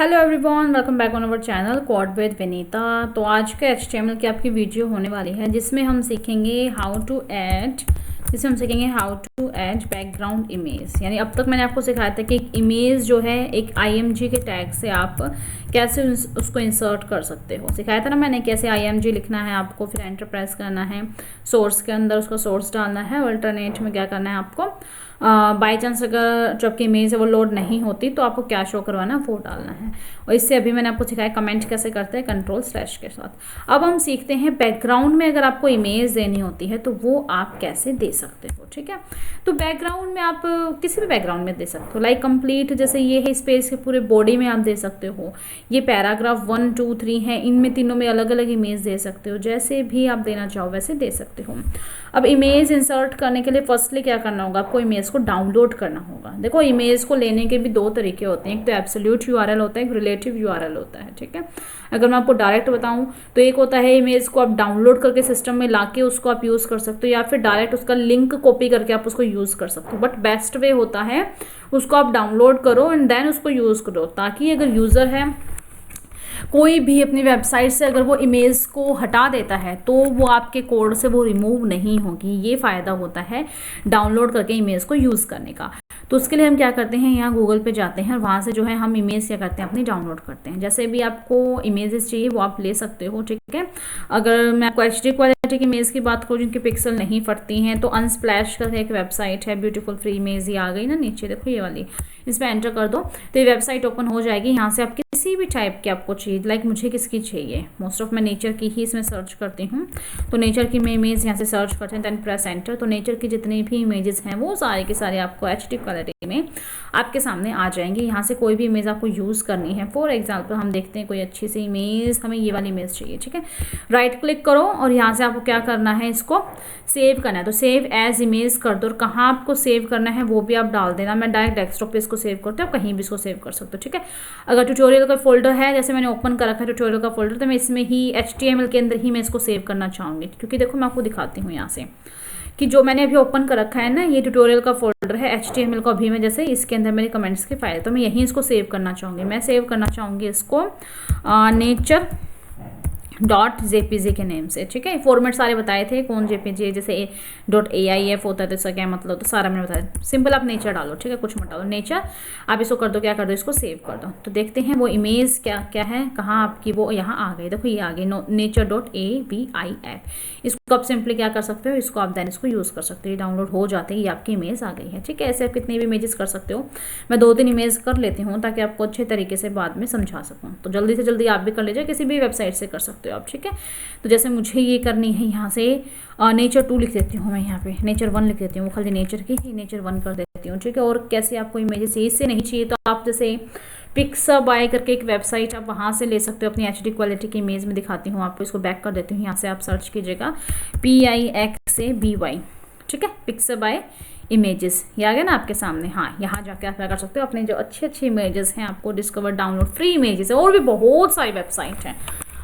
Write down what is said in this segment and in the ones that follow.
Hello everyone, welcome back on our channel code with Vinita. तो आज के HTML की आपकी वीडियो होने वाली है जिसमें हम सीखेंगे how to add background image. यानी अब तक मैंने आपको सिखाया था कि एक इमेज जो है एक IMG के टैग से आप कैसे उसको इंसर्ट कर सकते हो। सिखाया था ना मैंने कैसे IMG लिखना है आपको, फिर एंटर प्रेस करना है, सोर्स के अंदर उसका सोर्स डालना है, अल्टरनेट में क्या करना है आपको, बाई चांस अगर जो आपकी इमेज है वो लोड नहीं होती तो आपको क्या शो करवाना है वो डालना है। और इससे अभी मैंने आपको सिखाया कमेंट कैसे करते हैं कंट्रोल/ के साथ। अब हम सीखते हैं बैकग्राउंड में अगर आपको इमेज देनी होती है तो वो आप कैसे दे सकते हो। ठीक है, तो बैकग्राउंड में आप किसी भी बैकग्राउंड में दे सकते हो, लाइक कंप्लीट जैसे ये है स्पेस के पूरे बॉडी में आप दे सकते हो, ये पैराग्राफ 1 2 3 है, इनमें तीनों में अलग अलग इमेज दे सकते हो, जैसे भी आप देना चाहो वैसे दे सकते हो। अब इमेज इंसर्ट करने के लिए फर्स्टली क्या करना होगा, आपको इमेज को डाउनलोड करना होगा। देखो इमेज को लेने के भी दो तरीके होते हैं, एक तो एब्सोल्यूट URL होता है, एक रिलेटिव URL होता है। ठीक है, अगर मैं आपको डायरेक्ट बताऊं तो एक होता है इमेज को आप डाउनलोड करके सिस्टम में लाके उसको आप यूज़ कर सकते हो, या फिर डायरेक्ट उसका लिंक कॉपी करके आप उसको यूज़ कर सकते हो। बट बेस्ट वे होता है उसको आप डाउनलोड करो एंड देन उसको यूज़ करो, ताकि अगर यूज़र है कोई भी अपनी वेबसाइट से अगर वो इमेज को हटा देता है तो वो आपके कोड से वो रिमूव नहीं होगी। ये फ़ायदा होता है डाउनलोड करके इमेज को यूज़ करने का। तो उसके लिए हम क्या करते हैं, यहाँ गूगल पे जाते हैं और वहाँ से जो है हम इमेज क्या करते हैं अपनी डाउनलोड करते हैं। जैसे भी आपको इमेजेस चाहिए वो आप ले सकते हो। ठीक है, अगर मैं आपको HD क्वालिटी की इमेज की बात करूँ जिनके पिक्सल नहीं फटती हैं तो अनस्प्लैश का एक वेबसाइट है, ब्यूटीफुल फ्री इमेज, ये आ गई ना नीचे देखो ये वाली, इस पर एंटर कर दो तो ये वेबसाइट ओपन हो जाएगी। यहाँ से आप किसी भी टाइप की आपको चाहिए, लाइक मुझे किसकी चाहिए, मोस्ट ऑफ मैं नेचर की ही इसमें सर्च करती हूँ, तो नेचर की मैं इमेज यहाँ से सर्च करते हैं, देन प्रेस एंटर। तो नेचर की जितनी भी इमेजेस हैं वो सारे के सारे आपको HD क्वालिटी में आपके सामने आ जाएंगे। यहाँ से कोई भी इमेज आपको यूज़ करनी है, फॉर एग्जाम्पल हम देखते हैं कोई अच्छी सी इमेज, हमें ये वाली इमेज चाहिए। ठीक है, राइट क्लिक करो और यहाँ से आपको क्या करना है, इसको सेव करना है। तो सेव एज इमेज कर दो, और कहाँ आपको सेव करना है वो भी आप डाल देना। मैं डायरेक्ट डेस्कटॉप पे इसको सेव करती हूँ, कहीं भी इसको सेव कर सकते हो। ठीक है, अगर ट्यूटोरियल का फोल्डर है, जैसे मैंने ओपन कर रखा है ट्यूटोरियल का फोल्डर, तो मैं इसमें ही HTML के अंदर ही मैं इसको सेव करना चाहूँगी, क्योंकि देखो मैं आपको दिखाती हूँ यहाँ से कि जो मैंने अभी ओपन कर रखा है ना, ये ट्यूटोरियल का फोल्डर है HTML का। अभी मैं जैसे इसके अंदर मेरे कमेंट्स की फाइल, तो मैं यहीं इसको सेव करना चाहूँगी। मैं सेव करना चाहूँगी इसको nature.jpg के नेम से। ठीक है, फॉर्मेट सारे बताए थे कौन JPG, जैसे .aif होता है तो इसका क्या मतलब, तो सारा मैंने बताया। सिंपल आप नेचर डालो, ठीक है, कुछ मत डालो, नेचर आप इसको कर दो, क्या कर दो, इसको सेव कर दो। तो देखते हैं वो इमेज क्या क्या है, कहाँ आपकी वो यहाँ आ गई, देखो ये आ गई nature.abif। इसको आप सिंपली क्या कर सकते हो, इसको आप देन इसको यूज़ कर सकते हो, डाउनलोड हो जाते ही आपकी इमेज आ गई है। ठीक है, ऐसे आप कितनी भी इमेजेस कर सकते हो। मैं 2-3 इमेज कर लेती हूँ ताकि आपको अच्छे तरीके से बाद में समझा सकूँ। तो जल्दी से जल्दी आप भी कर लीजिए, किसी भी वेबसाइट से कर सकते हो आप। ठीक है, तो जैसे मुझे ये करनी है, यहाँ से नेचर 2 लिख देती हूँ मैं, यहाँ पे नेचर 1 लिख देती हूँ, वो खाली नेचर की ही नेचर 1 कर देती हूँ। ठीक है, और कैसे आपको इमेजेस इससे नहीं चाहिए तो आप जैसे पिक्साबाई करके एक वेबसाइट, आप वहाँ से ले सकते हो अपनी HD क्वालिटी की इमेज में दिखाती हूँ आपको। इसको बैक कर देती हूँ, यहाँ से आप सर्च कीजिएगा PIXABY। ठीक है, पिक्साबाई इमेजेस, ये आ गया ना आपके सामने। हाँ, यहाँ जाके आप क्या कर सकते हो, अपने जो अच्छी अच्छी इमेजेस हैं आपको डिस्कवर, डाउनलोड, फ्री इमेजेस है, और भी बहुत सारी वेबसाइट हैं,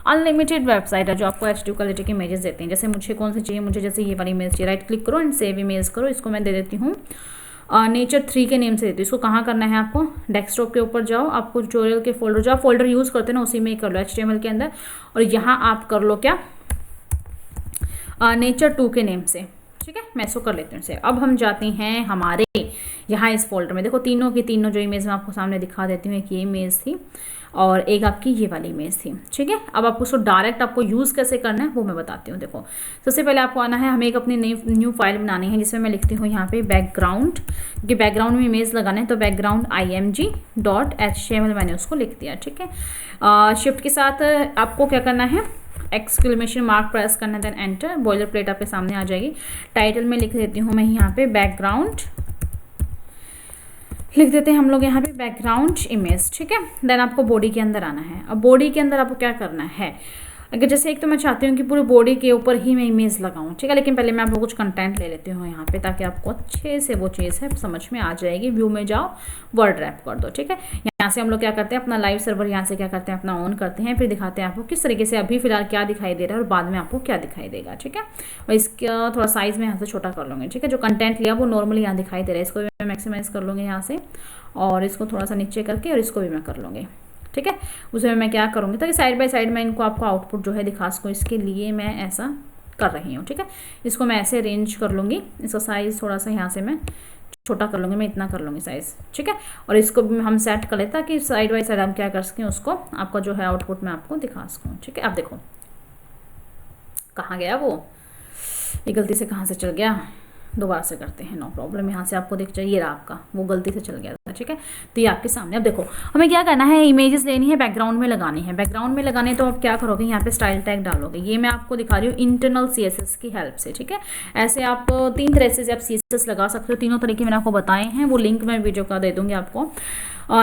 अनलिमिटेड वेबसाइट है जो आपको HD क्वालिटी की इमेजेस देते हैं। जैसे मुझे कौन सी चाहिए, मुझे जैसे ये वाली इमेज चाहिए, राइट क्लिक करो एंड सेव इमेज करो। इसको मैं दे देती हूँ नेचर 3 के नेम से देती हूँ। इसको कहाँ करना है आपको, डेस्कटॉप के ऊपर जाओ, आपको ट्यूटोरियल के फोल्डर, जो आप फोल्डर यूज़ करते हैं ना उसी में ही कर लो HTML के अंदर, और यहाँ आप कर लो क्या, नेचर 2 के नेम से। ठीक है, मैं इसको कर लेती हूँ से। अब हम जाते हैं हमारे यहाँ इस फोल्डर में, देखो तीनों की तीनों जो इमेज मैं आपको सामने दिखा देती हूँ, एक ये इमेज थी और एक आपकी ये वाली इमेज थी। ठीक है, अब आपको उसको डायरेक्ट आपको यूज़ कैसे करना है वो मैं बताती हूँ। देखो सबसे पहले आपको आना है, हमें एक अपनी न्यू फाइल बनानी है जिसमें मैं लिखती हूँ यहाँ पे बैकग्राउंड, क्योंकि बैकग्राउंड में इमेज लगाना है, तो बैकग्राउंड img.html मैंने उसको लिख दिया। ठीक है, शिफ्ट के साथ आपको क्या करना है, एक्सक्लेमेशन मार्क प्रेस करना है, देन एंटर। बॉयलर प्लेट आपके सामने आ जाएगी। टाइटल में लिख देती हूँ मैं यहाँ पे बैकग्राउंड, लिख देते हैं हम लोग यहाँ पे बैकग्राउंड इमेज। ठीक है, देन आपको बॉडी के अंदर आना है। अब बॉडी के अंदर आपको क्या करना है, अगर जैसे एक तो मैं चाहती हूँ कि पूरे बॉडी के ऊपर ही मैं इमेज लगाऊँ। ठीक है, लेकिन पहले मैं आपको कुछ कंटेंट ले लेती हूँ यहाँ पे, ताकि आपको अच्छे से वो चीज़ है समझ में आ जाएगी। व्यू में जाओ, वर्ड रैप कर दो। ठीक है, यहाँ से हम लोग क्या करते हैं, अपना लाइव सर्वर यहाँ से क्या करते हैं, अपना ऑन करते हैं, फिर दिखाते हैं आपको किस तरीके से अभी फिलहाल क्या दिखाई दे रहा है और बाद में आपको क्या दिखाई देगा। ठीक है, और इसका थोड़ा साइज़ में यहाँ से छोटा कर लूँगी। ठीक है, जो कंटेंट लिया वो नॉर्मली यहाँ दिखाई दे रहा है, इसको भी मैं मैक्सिमाइज़ कर लूँगी यहाँ से, और इसको थोड़ा सा नीचे करके और इसको भी मैं कर लूँगी। ठीक है। उसमें मैं क्या करूँगी ताकि साइड बाय साइड मैं इनको आपको आउटपुट जो है दिखा सकूँ, इसके लिए मैं ऐसा कर रही हूँ। ठीक है, इसको मैं ऐसे अरेंज कर लूँगी, इसका साइज़ थोड़ा सा यहाँ से मैं छोटा कर लूँगी, मैं इतना कर लूँगी साइज़। ठीक है, और इसको भी हम सेट कर लेते ताकि साइड बाय साइड हम क्या कर सकें, उसको आपका जो है आउटपुट मैं आपको दिखा सकूँ। ठीक है, अब देखो कहाँ गया वो, ये गलती से कहाँ से चल गया, दोबारा से करते हैं, नो प्रॉब्लम। यहाँ से आपको दिख जाए, ये रहा आपका, वो गलती से चल गया था। ठीक है, तो ये आपके सामने। अब देखो हमें क्या करना है, इमेजेस लेनी है, बैकग्राउंड में लगानी है। बैकग्राउंड में लगाने तो आप क्या करोगे, यहाँ पे स्टाइल टैग डालोगे। ये मैं आपको दिखा रही हूँ इंटरनल CSS की हेल्प से। ठीक है, ऐसे आप 3 तरह से आप CSS लगा सकते हो, तीनों तरीके मैंने आपको बताए हैं, वो लिंक मैं वीडियो का दे दूँगी आपको।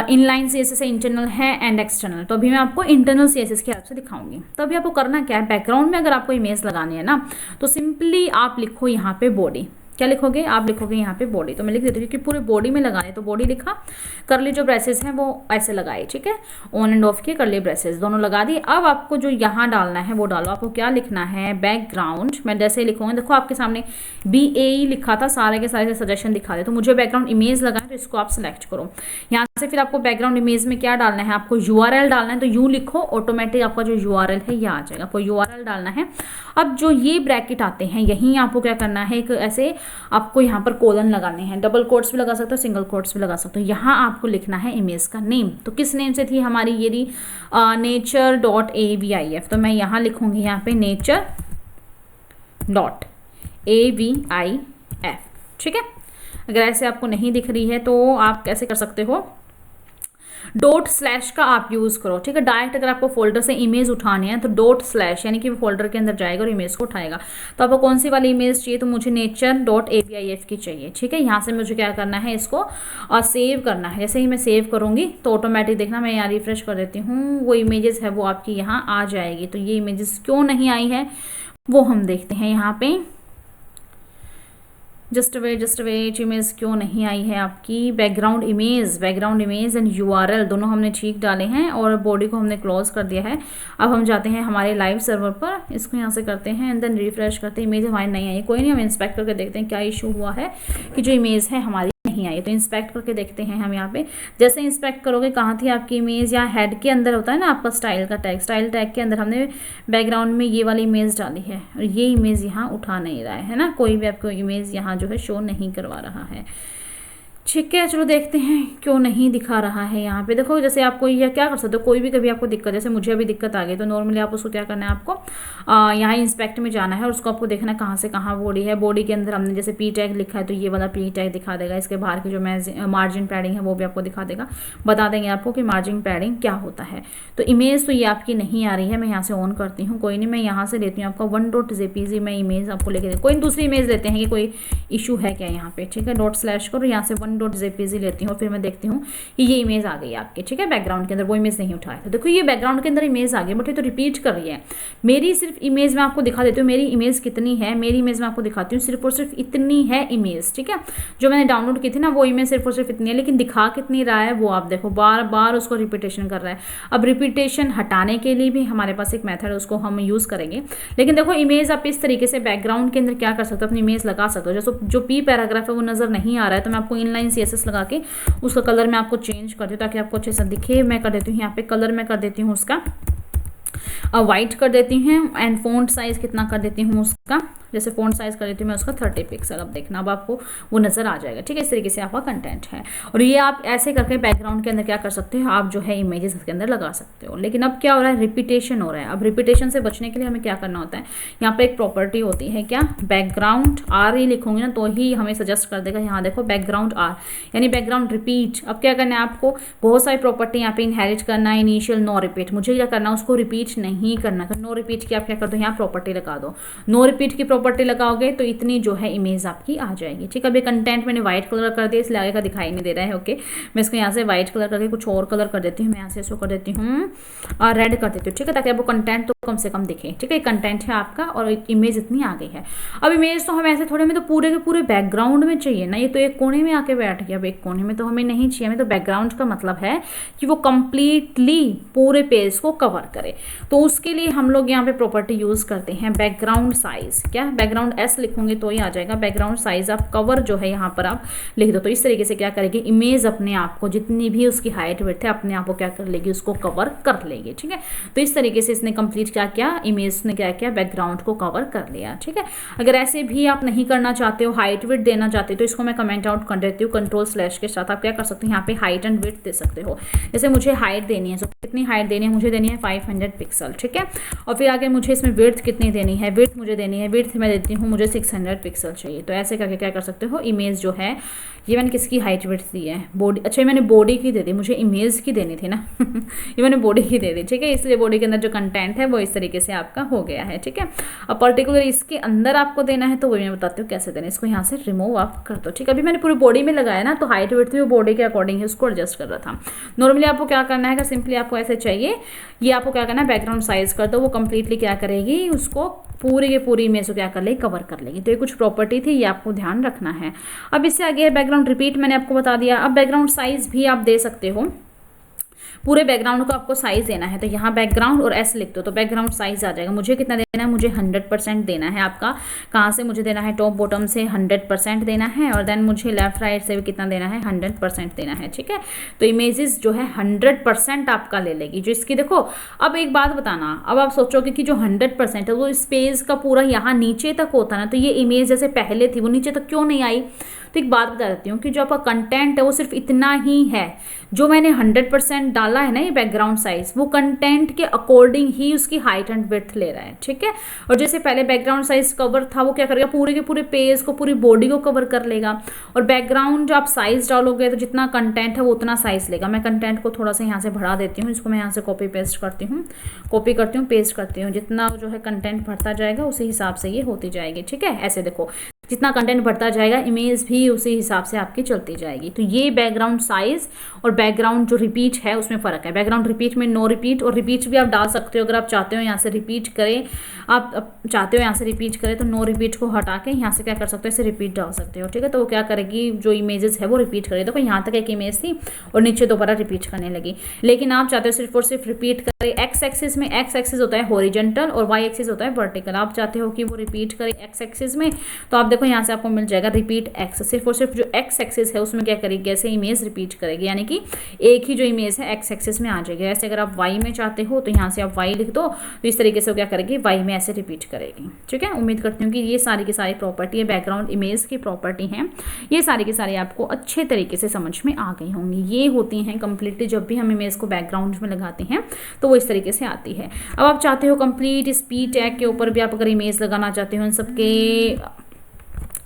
इनलाइन CSS है, इंटरनल है एंड एक्सटर्नल। तो अभी मैं आपको इंटरनल CSS की हेल्प से दिखाऊंगी। तो अभी आपको करना क्या है, बैकग्राउंड में अगर आपको इमेज लगानी है ना, तो सिंपली आप लिखो यहाँ पे बॉडी। क्या लिखोगे, आप लिखोगे यहाँ पे बॉडी। तो मैं लिख देती हूँ क्योंकि पूरे बॉडी में लगाने, तो बॉडी लिखा, करली जो ब्रेसेस हैं वो ऐसे लगाए। ठीक है, ऑन एंड ऑफ के करली ब्रेसेस दोनों लगा दिए। अब आपको जो यहाँ डालना है वो डालो। आपको क्या लिखना है, बैकग्राउंड। मैं जैसे ही लिखूंगी, देखो आपके सामने BAE लिखा था, सारे के सारे सजेशन दिखा दे। तो मुझे बैकग्राउंड इमेज लगाए, तो इसको आप सिलेक्ट करो। यहाँ से फिर आपको बैकग्राउंड इमेज में क्या डालना है, आपको URL डालना है। तो यू लिखो, ऑटोमेटिक आपका जो URL है ये आ जाएगा। आपको URL डालना है। अब जो ये ब्रैकेट आते हैं, यहीं आपको क्या करना है, एक ऐसे आपको यहाँ पर कोलन लगाने हैं। डबल कोट्स भी लगा सकते हो, सिंगल कोट्स भी लगा सकते हो। यहाँ आपको लिखना है इमेज का नेम। तो किस नेम से थी हमारी ये nature.avif। तो मैं यहाँ लिखूंगी यहाँ पे nature.avif। ठीक है, अगर ऐसे आपको नहीं दिख रही है तो आप कैसे कर सकते हो, ./ का आप यूज़ करो। ठीक है, डायरेक्ट अगर आपको फोल्डर से इमेज उठानी है तो ./ यानी कि वो फोल्डर के अंदर जाएगा और इमेज को उठाएगा। तो आपको कौन सी वाली इमेज चाहिए, तो मुझे nature.avif की चाहिए। ठीक है, यहाँ से मुझे क्या करना है, इसको सेव करना है। जैसे ही मैं सेव करूँगी तो ऑटोमेटिक देखना, मैं यहाँ रिफ्रेश कर देती हूँ, वो इमेजेस है वो आपकी यहाँ आ जाएगी। तो ये इमेजेस क्यों नहीं आई है वो हम देखते हैं यहाँ पे। जस्ट वेट, इमेज क्यों नहीं आई है आपकी। बैकग्राउंड इमेज एंड URL दोनों हमने ठीक डाले हैं और बॉडी को हमने क्लोज कर दिया है। अब हम जाते हैं हमारे लाइव सर्वर पर, इसको यहाँ से करते हैं एंड देन रिफ्रेश करते हैं। इमेज हमारी नहीं आई, कोई नहीं, हम इंस्पेक्ट करके देखते हैं क्या इशू हुआ है कि जो इमेज है हमारी नहीं आई। तो इंस्पेक्ट करके देखते हैं हम यहाँ पे। जैसे इंस्पेक्ट करोगे, कहाँ थी आपकी इमेज, या हेड के अंदर होता है ना आपका स्टाइल का टैग, स्टाइल टैग के अंदर हमने बैकग्राउंड में ये वाली इमेज डाली है और ये इमेज यहाँ उठा नहीं रहा है ना, कोई भी आपको इमेज यहाँ जो है शो नहीं करवा रहा है। ठीक है, चलो देखते हैं क्यों नहीं दिखा रहा है यहाँ पे। देखो जैसे आपको यह क्या कर सकते हो, कोई भी कभी आपको दिक्कत, जैसे मुझे अभी दिक्कत आ गई, तो नॉर्मली आप उसको क्या करना है, आपको यहाँ इंस्पेक्ट में जाना है और उसको आपको देखना है कहाँ से कहाँ बॉडी है। बॉडी के अंदर हमने जैसे P टैग लिखा है तो ये वाला P टैग दिखा देगा। इसके बाहर की जो मार्जिन पैडिंग है वो भी आपको दिखा देगा, बता देंगे आपको कि मार्जिन पैडिंग क्या होता है। तो इमेज तो ये आपकी नहीं आ रही है, मैं यहाँ से ऑन करती हूँ, कोई नहीं, मैं यहाँ से लेती हूँ आपका 1.jpg मैं इमेज आपको लेके, कोई दूसरी इमेज लेते हैं कि कोई इशू है क्या यहाँ पे। ठीक है, ./ करो, यहाँ से 1.jpg लेती हूँ, फिर मैं देखती हूँ कि ये इमेज आ गई आपके। ठीक है, बैकग्राउंड के अंदर वो इमेज नहीं उठाया। तो देखो ये बैकग्राउंड के अंदर इमेज आ गई, बट ये तो रिपीट कर रही है। मेरी सिर्फ इमेज मैं आपको दिखा देती हूँ, मेरी इमेज कितनी है, मेरी इमेज मैं आपको दिखाती हूँ, सिर्फ और सिर्फ इतनी है इमेज। ठीक है, जो मैंने डाउनलोड की थी ना वो इमेज सिर्फ और सिर्फ इतनी है, लेकिन दिखा कितनी रहा है वो आप देखो, बार बार उसको रिपीटेशन कर रहा है। अब रिपीटेशन हटाने के लिए भी हमारे पास एक मेथड है, उसको हम यूज़ करेंगे। लेकिन देखो इमेज आप इस तरीके से बैकग्राउंड के अंदर क्या कर सकते हो, अपनी इमेज लगा सकते हो। जैसे जो P पैराग्राफ है वो नज़र नहीं आ रहा है तो मैं आपको इनलाइन CSS लगा के उसका कलर मैं आपको चेंज कर दूँ ताकि आपको अच्छे से दिखे। मैं कर देती हूँ यहाँ पे कलर, मैं कर देती हूँ उसका वाइट कर देती हूँ एंड फ़ॉन्ट साइज़ कितना कर देती हूँ उसका, जैसे फ़ॉन्ट साइज़ कर देती हूँ मैं उसका 30 पिक्सल। अब देखना, अब आपको वो नज़र आ जाएगा। ठीक है, इस तरीके से आपका कंटेंट है और ये आप ऐसे करके बैकग्राउंड के अंदर क्या कर सकते हो, आप जो है इमेजेस इसके अंदर लगा सकते हो। लेकिन अब क्या हो रहा है, रिपीटेशन हो रहा है। अब रिपीटेशन से बचने के लिए हमें क्या करना होता है, यहाँ पर एक प्रॉपर्टी होती है क्या, बैकग्राउंड R ही लिखोगे ना तो ही हमें सजेस्ट कर देगा। यहाँ देखो बैकग्राउंड R यानी बैकग्राउंड रिपीट। अब क्या करना है, आपको बहुत सारी प्रॉपर्टी यहाँ पे इनहेरिट करना है। इनिशियल नो रिपीट, मुझे क्या करना है, उसको रिपीट नहीं करना। तो नो रिपीट की आप क्या कर दो, यहाँ प्रॉपर्टी लगा दो। नो रिपीट की प्रॉपर्टी लगाओगे तो इतनी जो है इमेज आपकी आ जाएगी। ठीक है, अब ये कंटेंट मैंने व्हाइट कलर कर दिया, इसलिए आगे का दिखाई नहीं दे रहा है। ओके, मैं इसको यहाँ से व्हाइट कलर करके कुछ और कलर कर देती हूँ। मैं यहाँ से इसको कर देती हूँ रेड कर देती हूँ। ठीक है, ताकि आपको कंटेंट तो कम से कम दिखे, ठीक है। कंटेंट है आपका और इमेज इतनी आ गई है। अब इमेज तो हमें ऐसे थोड़े में तो पूरे के पूरे बैकग्राउंड में चाहिए ना, ये तो एक कोने में आके बैठ गया। अब एक कोने में तो हमें नहीं चाहिए, हमें तो बैकग्राउंड का मतलब है कि वो कंप्लीटली पूरे पेज को कवर करे। तो उसके लिए हम लोग यहाँ पे प्रॉपर्टी यूज करते हैं बैकग्राउंड साइज। क्या बैकग्राउंड एस लिखूंगी तो ही आ जाएगा। बैकग्राउंड साइज आप कवर जो है यहाँ पर आप लिख दो, तो इस तरीके से क्या करेगी इमेज अपने आप को, जितनी भी उसकी हाइट विड्थ है अपने आप को क्या कर लेगी, उसको कवर कर लेगी, ठीक है। तो इस तरीके से इसने कंप्लीट क्या किया, इमेज ने क्या किया, बैकग्राउंड को कवर कर लिया, ठीक है। अगर ऐसे भी आप नहीं करना चाहते हो, हाइट विड्थ देना चाहते हो, तो इसको मैं कमेंट आउट कर देती हूँ कंट्रोल/ के साथ। आप क्या कर सकते हो, यहाँ पे हाइट एंड विड्थ दे सकते हो। जैसे मुझे हाइट देनी है, तो कितनी हाइट देनी है, मुझे देनी है 500 पिक्सल, ठीक है। और फिर आगे मुझे इसमें विड्थ कितनी देनी है, विड्थ मुझे देनी है, विड्थ मैं देती हूँ मुझे 600 पिक्सल चाहिए। तो ऐसे करके क्या कर सकते हो, इमेज जो है, ये मैंने किसकी हाइट विड्थ दी है, बॉडी, अच्छा मैंने बॉडी की दे दी, मुझे इमेज की देनी थी ना ये मैंने बॉडी की दे दी, ठीक है। इसलिए बॉडी के अंदर जो कंटेंट है वो इस तरीके से आपका हो गया है, ठीक है। अब पर्टिकुलर इसके अंदर आपको देना है तो वो मैं बताती हूँ कैसे देना है। इसको यहाँ से रिमूव आप कर दो, ठीक है। अभी मैंने पूरी बॉडी में लगाया ना, तो हाइट विड्थ भी वो बॉडी के अकॉर्डिंग है, उसको एडजस्ट कर रहा था। नॉर्मली आपको क्या करना है, सिंपली आपको ऐसे चाहिए, ये आपको क्या करना है, बैकग्राउंड साइज कर दो, वो कंप्लीटली क्या करेगी, उसको पूरी के पूरी इमेज को क्या कर लेगी, कवर कर लेगी। तो ये कुछ प्रॉपर्टी थी, ये आपको ध्यान रखना है। अब इससे आगे है बैकग्राउंड रिपीट, मैंने आपको बता दिया। अब बैकग्राउंड साइज भी आप दे सकते हो, पूरे बैकग्राउंड को आपको साइज देना है, तो यहाँ बैकग्राउंड और एस लिख दो तो बैकग्राउंड साइज आ जाएगा। मुझे कितना देना है, मुझे 100% देना है। आपका कहाँ से मुझे देना है, टॉप बॉटम से 100% देना है, और देन मुझे लेफ्ट राइट से भी कितना देना है, 100% देना है, ठीक है। तो इमेजेस जो है 100% आपका ले लेगी। जो इसकी देखो, अब एक बात बताना, अब आप सोचोगे कि जो 100% है वो इस पेज का पूरा यहाँ नीचे तक होता ना, तो ये इमेज जैसे पहले थी वो नीचे तक क्यों नहीं आई। तो एक बात बता देती हूँ कि जो आपका कंटेंट है वो सिर्फ इतना ही है, जो मैंने 100% डाला है ना ये बैकग्राउंड साइज, वो कंटेंट के अकॉर्डिंग ही उसकी हाइट एंड विड्थ ले रहा है, ठीक है। और जैसे पहले बैकग्राउंड साइज कवर था, वो क्या करेगा, पूरे के पूरे पेज को, पूरी बॉडी को कवर कर लेगा। और बैकग्राउंड जो आप साइज डालोगे तो जितना कंटेंट है वो उतना साइज लेगा। मैं कंटेंट को थोड़ा सा यहाँ से बढ़ा देती हूँ, इसको मैं यहाँ से कॉपी पेस्ट करती हूँ, कॉपी करती हूँ, पेस्ट करती हूँ। जितना जो है कंटेंट बढ़ता जाएगा उसी हिसाब से ये होती जाएगी, ठीक है। ऐसे देखो, जितना कंटेंट बढ़ता जाएगा इमेज भी उसी हिसाब से आपकी चलती जाएगी। तो ये बैकग्राउंड साइज और बैकग्राउंड जो रिपीट है उसमें फ़र्क है। बैकग्राउंड रिपीट में नो रिपीट, और रिपीट भी आप डाल सकते हो अगर आप चाहते हो यहाँ से रिपीट करें, आप चाहते हो यहाँ से रिपीट करें तो नो रिपीट को हटा के यहाँ से क्या कर सकते हो, इसे रिपीट डाल सकते हो, ठीक है। तो वो क्या करेगी, जो इमेजेस है वो रिपीट करेगी। देखो यहाँ तक एक इमेज थी और नीचे दोबारा रिपीट करने लगी। लेकिन आप चाहते हो सिर्फ और सिर्फ रिपीट करे। एक्स एक्सिस में, एक्स एक्सिस होता है हॉरिजॉन्टल और वाई एक्सिस होता है वर्टिकल। आप चाहते हो कि वो रिपीट करे एक्स एक्सिस में, तो आप देखो यहाँ से आपको मिल जाएगा रिपीट एक्स। सिर्फ और सिर्फ जो एक्स एक्सिस है उसमें क्या करेगी, ऐसे इमेज रिपीट करेगी, यानी कि एक ही जो इमेज है एक्स एक्सिस में आ जाएगी। ऐसे अगर आप वाई में चाहते हो तो यहाँ से आप वाई लिख दो, तो इस तरीके से वो क्या करेगी, वाई में ऐसे रिपीट करेगी, ठीक है। उम्मीद करती हूँ कि ये सारी की सारी प्रॉपर्टी है, बैकग्राउंड इमेज की प्रॉपर्टी है, ये सारी की सारी आपको अच्छे तरीके से समझ में आ गई होंगी। ये होती हैं कंप्लीटली, जब भी हम इमेज को बैकग्राउंड में लगाते हैं तो वो इस तरीके से आती है। अब आप चाहते हो कंप्लीट स्पीड टैग के ऊपर भी आप अगर इमेज लगाना चाहते हो, इन सबके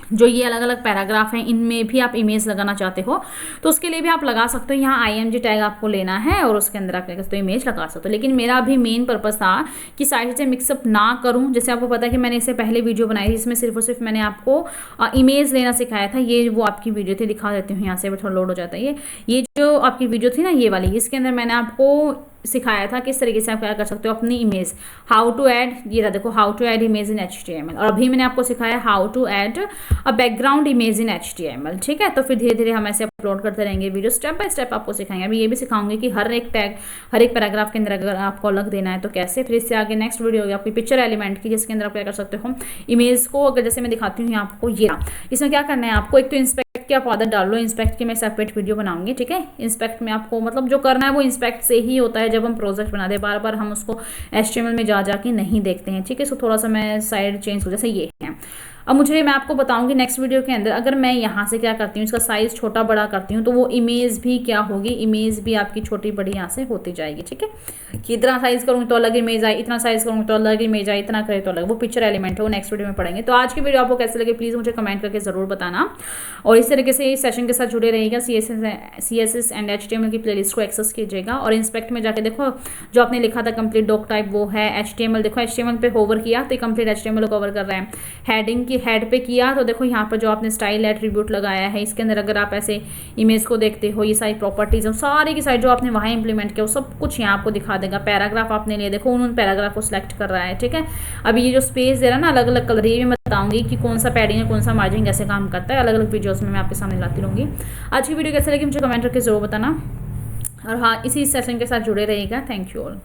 जो ये अलग अलग पैराग्राफ हैं इनमें भी आप इमेज लगाना चाहते हो तो उसके लिए भी आप लगा सकते हो। यहाँ IMG टैग आपको लेना है और उसके अंदर आप क्या कर सकते हो, इमेज लगा सकते हो। लेकिन मेरा अभी मेन पर्पस था कि सारी चीज़ें मिक्सअप ना करूँ। जैसे आपको पता है कि मैंने इससे पहले वीडियो बनाई थी जिसमें सिर्फ और सिर्फ मैंने आपको इमेज लेना सिखाया था। ये वो आपकी वीडियो थी, दिखा देती हूँ यहाँ से, थोड़ा लोड हो जाता है। ये जो आपकी वीडियो थी ना ये वाली, इसके अंदर मैंने आपको सिखाया था किस तरीके से आप क्या कर सकते हो अपनी इमेज, हाउ टू ऐड, ये रहा देखो, how to add image in HTML। और अभी मैंने आपको सिखाया how to add a background image in HTML, ठीक है। तो फिर धीरे धीरे हम ऐसे अपलोड करते रहेंगे वीडियो, स्टेप बाय स्टेप आपको सिखाएंगे। अभी ये भी सिखाऊंगी कि हर एक टैग, हर एक पैराग्राफ के अंदर अगर आपको अलग देना है तो कैसे। फिर इससे आगे नेक्स्ट वीडियो होगी आपकी पिक्चर एलिमेंट की, जिसके अंदर आप क्या कर सकते हो, इमेज को अगर जैसे मैं दिखाती हूँ आपको, ये इसमें क्या करना है आपको, एक तो इंस्पेक्ट की आप आदत डाल लो। इंस्पेक्ट की मैं सेपरेट वीडियो बनाऊंगी, ठीक है। इंस्पेक्ट में आपको मतलब जो करना है वो इंस्पेक्ट से ही होता है। जब हम प्रोजेक्ट बना दे बार बार हम उसको HTML में जा के नहीं देखते हैं, ठीक है। सो थोड़ा सा मैं साइड चेंज हो, जैसे ये है। अब मैं आपको बताऊंगी नेक्स्ट वीडियो के अंदर, अगर मैं यहाँ से क्या करती हूँ, इसका साइज छोटा बड़ा करती हूँ तो वो इमेज भी क्या होगी, इमेज भी आपकी छोटी बड़ी यहाँ से होती जाएगी, ठीक है। कि इतना साइज करूँगी तो अलग इमेज आई, इतना साइज करूँगी तो अलग इमेज आई, इतना करे तो अलग। वो पिक्चर एलिमेंट है, वो नेक्स्ट वीडियो में पढ़ेंगे। तो आज की वीडियो आपको कैसे लगे प्लीज़ मुझे कमेंट करके ज़रूर बताना। और इस तरीके से इस सेशन के साथ जुड़े रहिएगा। CSS एंड HTML की प्लेलिस्ट को एक्सेस कीजिएगा और इंस्पेक्ट में जाके देखो जो आपने लिखा था कंप्लीट डॉक टाइप वो है HTML। देखो HTML पे होवर किया तो कंप्लीट HTML को कवर कर रहा है। हेडिंग की हेड पे किया तो देखो यहाँ पर जो आपने स्टाइल एट्रीब्यूट लगाया है इसके अंदर अगर आप ऐसे इमेज को देखते हो, ये सारी प्रॉपर्टीज़ सारी की सारी जो आपने वहाँ इंप्लीमेंट किया वो सब कुछ यहाँ आपको दिखा देगा। पैराग्राफ आपने ले देखो उन्होंने पैराग्राफ को सिलेक्ट कर रहा है, ठीक है। अभी ये जो स्पेस दे रहा है ना अलग अलग कलर, ये भी मैं बताऊंगी कि कौन सा पैडिंग है कौन सा मार्जिन कैसे काम करता है, अलग अलग वीडियोज़ में मैं आपके सामने लाती रहूँगी। आज की वीडियो कैसे लगी मुझे कमेंट करके जरूर बताना, और हाँ इसी सेशन के साथ जुड़े रहिएगा। Thank you all.